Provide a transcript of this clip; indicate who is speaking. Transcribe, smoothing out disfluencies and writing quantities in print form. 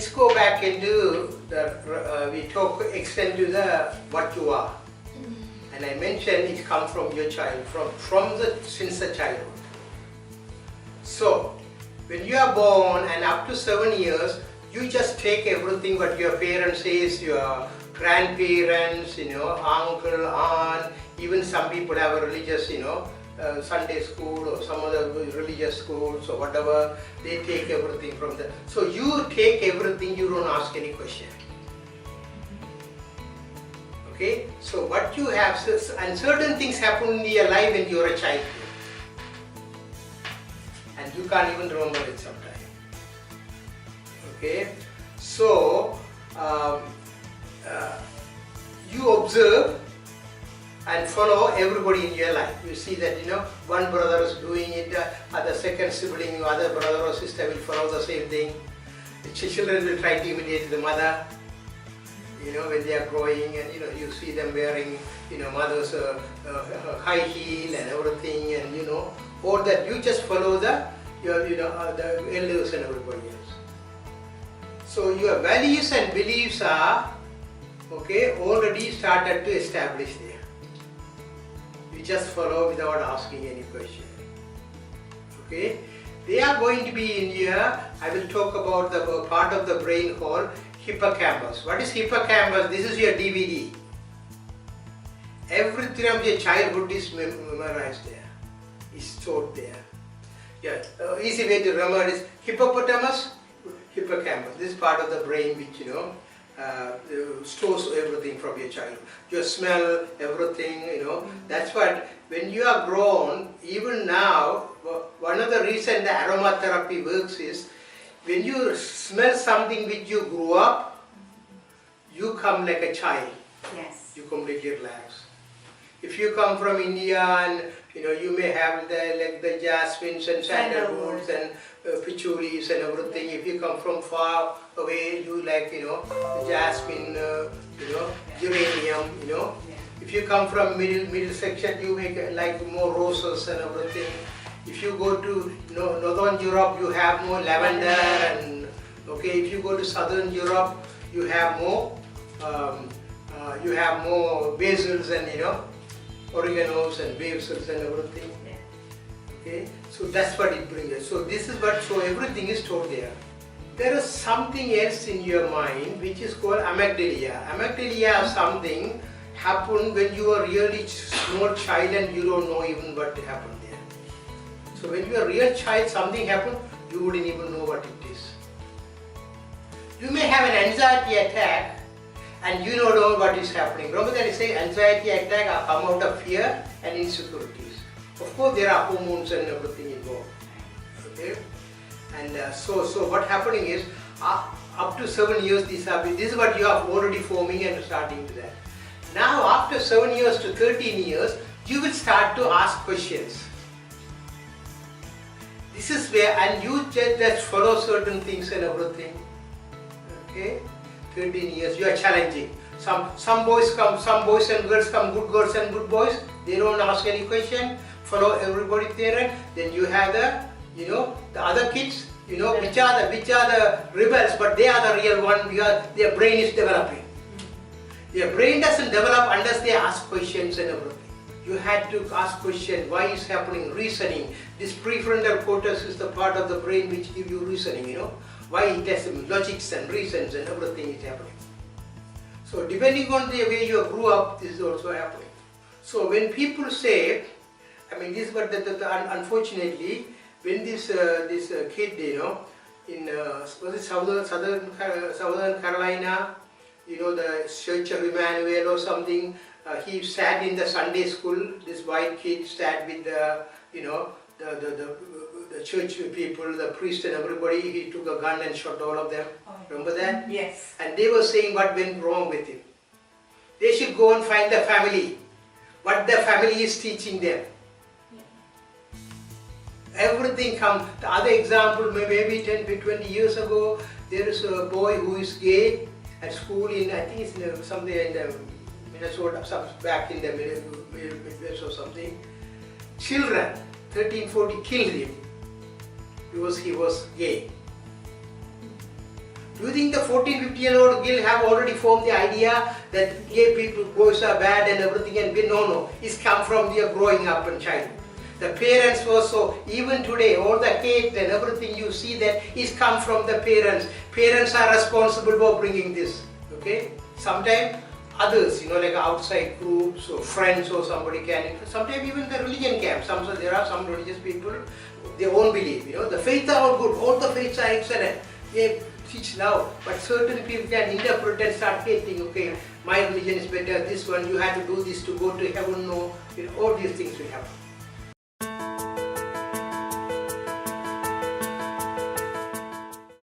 Speaker 1: let's go back into the, extend to the what you are. And I mentioned it comes from your child, since the childhood. So, when you are born and up to 7 years, you just take everything what your parents says, your grandparents, uncle, aunt, even some people have a religious, Sunday school or some other religious schools or whatever, they take everything from there. So you take everything, you don't ask any question. Okay, so what you have, and certain things happen in your life when you are a child. And you can't even remember it sometimes. Okay, so you observe and follow everybody in your life. You see that one brother is doing it, other second sibling, other brother or sister will follow the same thing. The children will try to imitate the mother. When they are growing, and you see them wearing mother's high heel and everything, and all that. You just follow the elders and everybody else. So your values and beliefs are already started to establish there. You just follow without asking any question. Okay, they are going to be in here. I will talk about the part of the brain called hippocampus. What is hippocampus? This is your DVD. Everything of your childhood is memorized there, is stored there. Yeah, easy way to remember is hippopotamus, hippocampus. This part of the brain which stores everything from your childhood. Your smell, everything, That's what, when you are grown, even now, one of the reasons the aromatherapy works is, when you smell something which you grew up, you come like a child.
Speaker 2: Yes.
Speaker 1: You completely relax. If you come from India and you may have the jasmines and sandalwoods and patchoulis and everything. If you come from far away, you like the jasmine, geranium. If you come from middle section, you make like more roses and everything. If you go to northern Europe, you have more lavender, and if you go to southern Europe, you have more basils and oreganos and basils and everything. Okay, so that's what it brings us. So this is what. So everything is stored there. There is something else in your mind which is called amygdala. Amygdala is something happened when you are really small child and you don't know even what happened there. So when you are a real child, something happened, you wouldn't even know what it is. You may have an anxiety attack and you don't know what is happening. Remember that I say anxiety attack come out of fear and insecurities. Of course there are hormones and everything involved. Okay? And so what happening is, up to 7 years this is what you are already forming and starting to that. Now after 7 years to 13 years, you will start to ask questions. This is where, and you just follow certain things and everything. Okay, 13 years, you are challenging. Some boys and girls come, good girls and good boys. They don't ask any question, follow everybody there. Then you have the other kids, which are the rebels, but they are the real one because their brain is developing. Their brain doesn't develop unless they ask questions and everything. You had to ask questions, why is happening, reasoning. This prefrontal cortex is the part of the brain which gives you reasoning, why it has logics and reasons and everything is happening. So depending on the way you grew up, this is also happening. So when people say, this is what unfortunately, when this kid, in was it Southern Carolina, the Church of Emmanuel or something, he sat in the Sunday school. This white kid sat with the church people, the priest and everybody. He took a gun and shot all of them. Oh, remember that?
Speaker 2: Yes.
Speaker 1: And they were saying what went wrong with him. They should go and find the family. What the family is teaching them. Everything comes. The other example, maybe 10-20 years ago, there is a boy who is gay at school in, I think it's somewhere in the Minnesota, back in the Midwest or something. Children, 13-14, killed him because he was gay. You think the 14-15-year-old girl have already formed the idea that gay people, boys are bad and everything, and no, it's come from their growing up in childhood. The parents also, even today, all the hate and everything you see that is come from the parents. Parents are responsible for bringing this, okay? Sometimes others, like outside groups or friends or somebody can, sometimes even the religion camp. There are some religious people, they won't believe, the faiths are all good, all the faiths are excellent. They teach love, but certain people can interpret and start hating, okay, my religion is better, this one, you have to do this to go to heaven, no, all these things will happen.